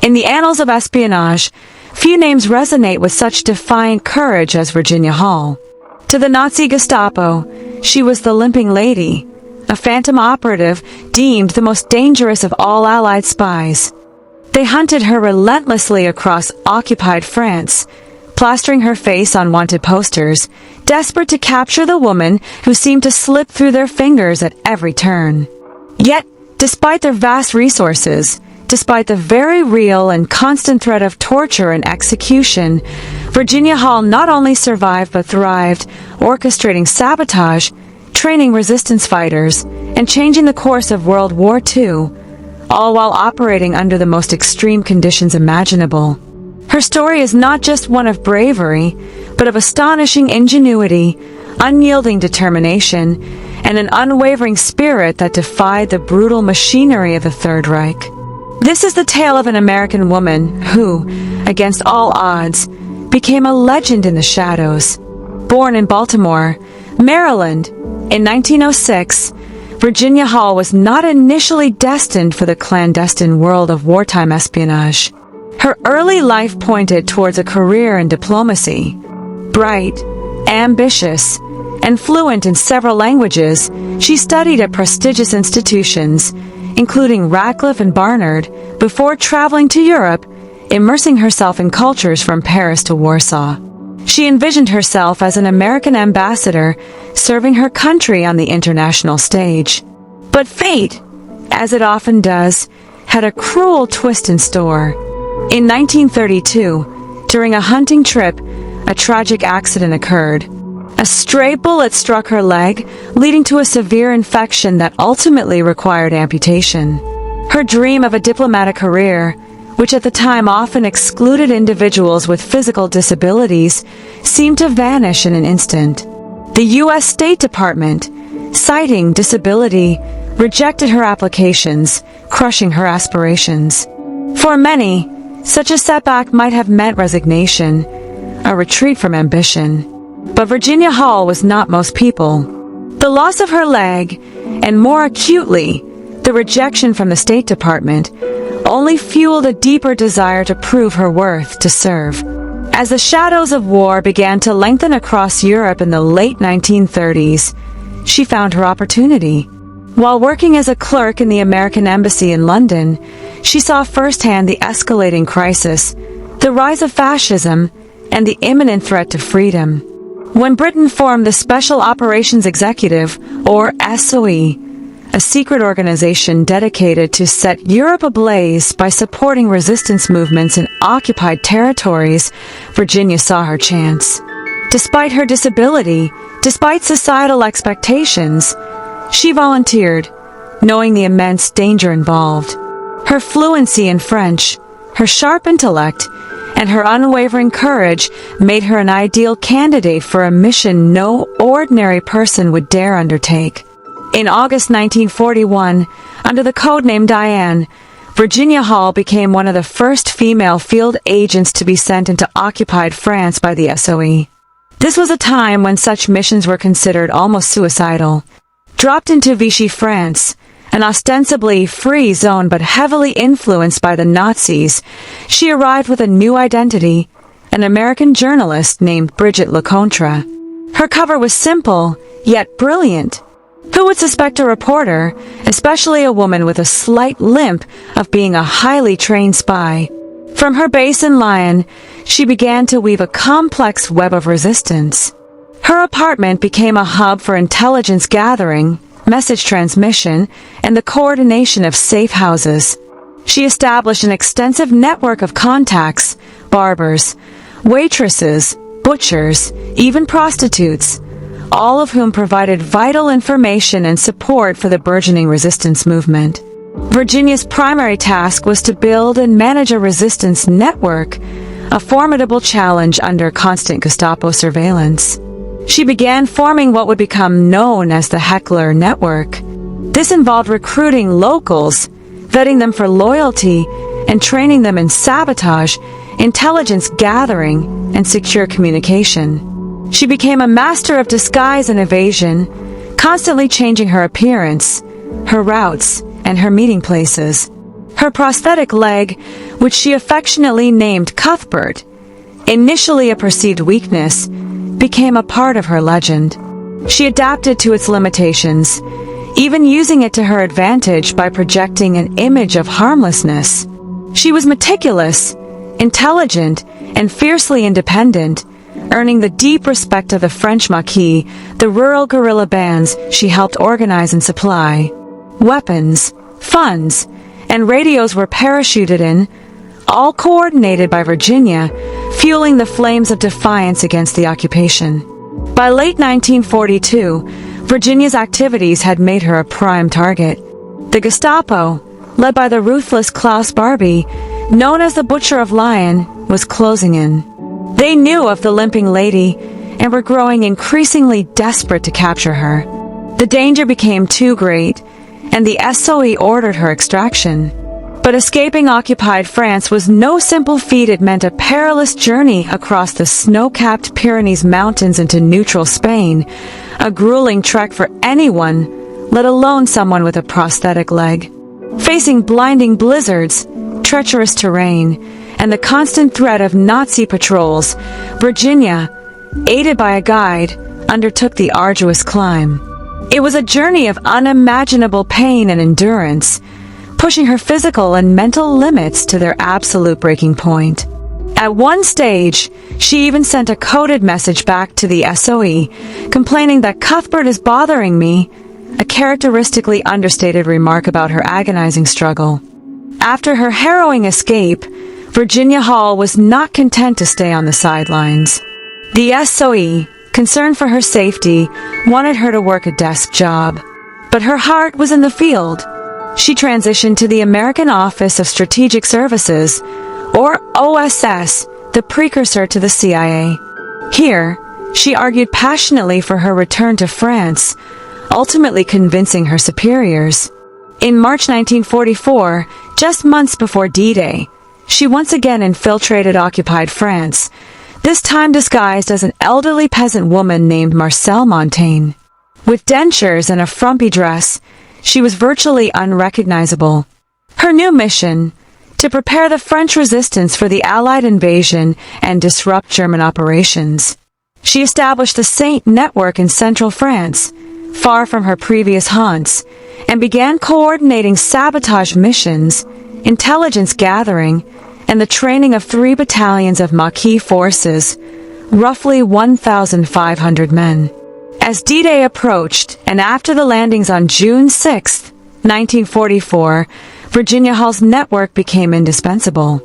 In the annals of espionage, few names resonate with such defiant courage as Virginia Hall. To the Nazi Gestapo, she was the Limping Lady, a phantom operative deemed the most dangerous of all Allied spies. They hunted her relentlessly across occupied France, plastering her face on wanted posters, desperate to capture the woman who seemed to slip through their fingers at every turn. Yet, despite their vast resources, despite the very real and constant threat of torture and execution, Virginia Hall not only survived but thrived, orchestrating sabotage, training resistance fighters, and changing the course of World War II, all while operating under the most extreme conditions imaginable. Her story is not just one of bravery, but of astonishing ingenuity, unyielding determination, and an unwavering spirit that defied the brutal machinery of the Third Reich. This is the tale of an American woman who, against all odds, became a legend in the shadows. Born in Baltimore, Maryland, in 1906, Virginia Hall was not initially destined for the clandestine world of wartime espionage. Her early life pointed towards a career in diplomacy. Bright, ambitious, and fluent in several languages, she studied at prestigious institutions, including Radcliffe and Barnard, before traveling to Europe, immersing herself in cultures from Paris to Warsaw. She envisioned herself as an American ambassador, serving her country on the international stage. But fate, as it often does, had a cruel twist in store. In 1932, during a hunting trip, a tragic accident occurred. A stray bullet struck her leg, leading to a severe infection that ultimately required amputation. Her dream of a diplomatic career, which at the time often excluded individuals with physical disabilities, seemed to vanish in an instant. The U.S. State Department, citing disability, rejected her applications, crushing her aspirations. For many, such a setback might have meant resignation, a retreat from ambition. But Virginia Hall was not most people. The loss of her leg, and more acutely, the rejection from the State Department, only fueled a deeper desire to prove her worth to serve. As the shadows of war began to lengthen across Europe in the late 1930s, she found her opportunity. While working as a clerk in the American Embassy in London, she saw firsthand the escalating crisis, the rise of fascism, and the imminent threat to freedom. When Britain formed the Special Operations Executive, or SOE, a secret organization dedicated to set Europe ablaze by supporting resistance movements in occupied territories, Virginia saw her chance. Despite her disability, despite societal expectations, she volunteered, knowing the immense danger involved. Her fluency in French, her sharp intellect, and her unwavering courage made her an ideal candidate for a mission no ordinary person would dare undertake. In August 1941, under the codename Diane, Virginia Hall became one of the first female field agents to be sent into occupied France by the SOE. This was a time when such missions were considered almost suicidal. Dropped into Vichy France, an ostensibly free zone but heavily influenced by the Nazis, she arrived with a new identity, an American journalist named Bridget LeContre. Her cover was simple, yet brilliant. Who would suspect a reporter, especially a woman with a slight limp, of being a highly trained spy? From her base in Lyon, she began to weave a complex web of resistance. Her apartment became a hub for intelligence gathering, message transmission, and the coordination of safe houses. She established an extensive network of contacts, barbers, waitresses, butchers, even prostitutes, all of whom provided vital information and support for the burgeoning resistance movement. Virginia's primary task was to build and manage a resistance network, a formidable challenge under constant Gestapo surveillance. She began forming what would become known as the Heckler Network. This involved recruiting locals, vetting them for loyalty, and training them in sabotage, intelligence gathering, and secure communication. She became a master of disguise and evasion, constantly changing her appearance, her routes, and her meeting places. Her prosthetic leg, which she affectionately named Cuthbert, initially a perceived weakness, became a part of her legend. She adapted to its limitations, even using it to her advantage by projecting an image of harmlessness. She was meticulous, intelligent, and fiercely independent, earning the deep respect of the French Maquis, the rural guerrilla bands she helped organize and supply. Weapons, funds, and radios were parachuted in, all coordinated by Virginia, fueling the flames of defiance against the occupation. By late 1942, Virginia's activities had made her a prime target. The Gestapo, led by the ruthless Klaus Barbie, known as the Butcher of Lyon, was closing in. They knew of the Limping Lady and were growing increasingly desperate to capture her. The danger became too great, and the SOE ordered her extraction. But escaping occupied France was no simple feat. It meant a perilous journey across the snow-capped Pyrenees Mountains into neutral Spain, a grueling trek for anyone, let alone someone with a prosthetic leg. Facing blinding blizzards, treacherous terrain, and the constant threat of Nazi patrols, Virginia, aided by a guide, undertook the arduous climb. It was a journey of unimaginable pain and endurance, pushing her physical and mental limits to their absolute breaking point. At one stage, she even sent a coded message back to the SOE, complaining that Cuthbert is bothering me, a characteristically understated remark about her agonizing struggle. After her harrowing escape, Virginia Hall was not content to stay on the sidelines. The SOE, concerned for her safety, wanted her to work a desk job. But her heart was in the field. She transitioned to the American Office of Strategic Services, or OSS, the precursor to the CIA. Here, she argued passionately for her return to France, ultimately convincing her superiors. In March 1944, just months before D-Day, she once again infiltrated occupied France, this time disguised as an elderly peasant woman named Marcelle Montaigne. With dentures and a frumpy dress, she was virtually unrecognizable. Her new mission, to prepare the French resistance for the Allied invasion and disrupt German operations. She established the Saint network in central France, far from her previous haunts, and began coordinating sabotage missions, intelligence gathering, and the training of 3 battalions of Maquis forces, roughly 1,500 men. As D-Day approached, and after the landings on June 6, 1944, Virginia Hall's network became indispensable.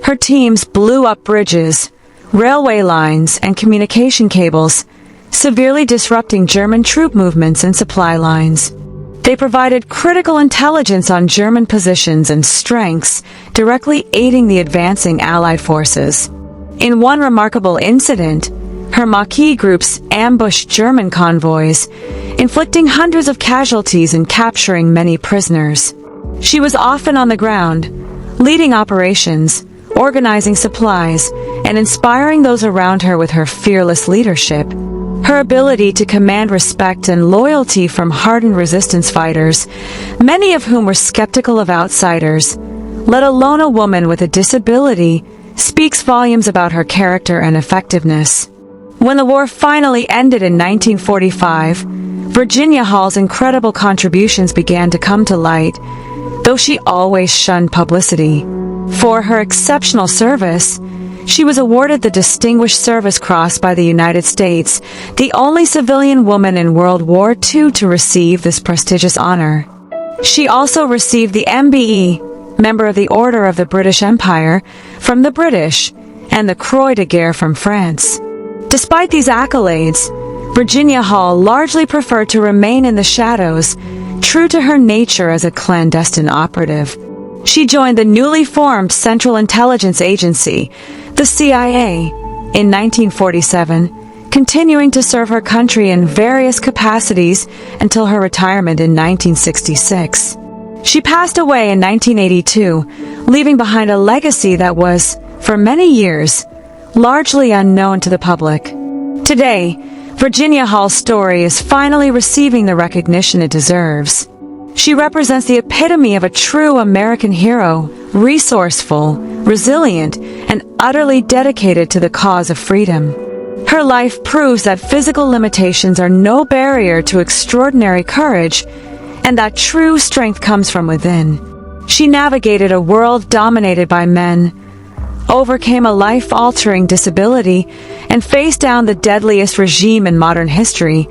Her teams blew up bridges, railway lines, and communication cables, severely disrupting German troop movements and supply lines. They provided critical intelligence on German positions and strengths, directly aiding the advancing Allied forces. In one remarkable incident, her Maquis groups ambushed German convoys, inflicting hundreds of casualties and capturing many prisoners. She was often on the ground, leading operations, organizing supplies, and inspiring those around her with her fearless leadership. Her ability to command respect and loyalty from hardened resistance fighters, many of whom were skeptical of outsiders, let alone a woman with a disability, speaks volumes about her character and effectiveness. When the war finally ended in 1945, Virginia Hall's incredible contributions began to come to light, though she always shunned publicity. For her exceptional service, she was awarded the Distinguished Service Cross by the United States, the only civilian woman in World War II to receive this prestigious honor. She also received the MBE, Member of the Order of the British Empire, from the British, and the Croix de Guerre from France. Despite these accolades, Virginia Hall largely preferred to remain in the shadows, true to her nature as a clandestine operative. She joined the newly formed Central Intelligence Agency, the CIA, in 1947, continuing to serve her country in various capacities until her retirement in 1966. She passed away in 1982, leaving behind a legacy that was, for many years, largely unknown to the public. Today, Virginia Hall's story is finally receiving the recognition it deserves. She represents the epitome of a true American hero, resourceful, resilient, and utterly dedicated to the cause of freedom. Her life proves that physical limitations are no barrier to extraordinary courage, and that true strength comes from within. She navigated a world dominated by men, overcame a life-altering disability, and faced down the deadliest regime in modern history,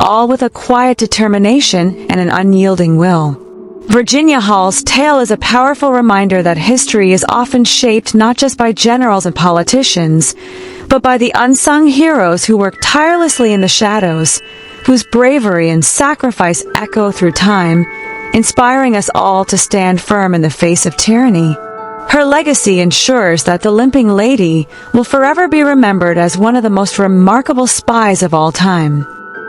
all with a quiet determination and an unyielding will. Virginia Hall's tale is a powerful reminder that history is often shaped not just by generals and politicians, but by the unsung heroes who work tirelessly in the shadows, whose bravery and sacrifice echo through time, inspiring us all to stand firm in the face of tyranny. Her legacy ensures that the Limping Lady will forever be remembered as one of the most remarkable spies of all time.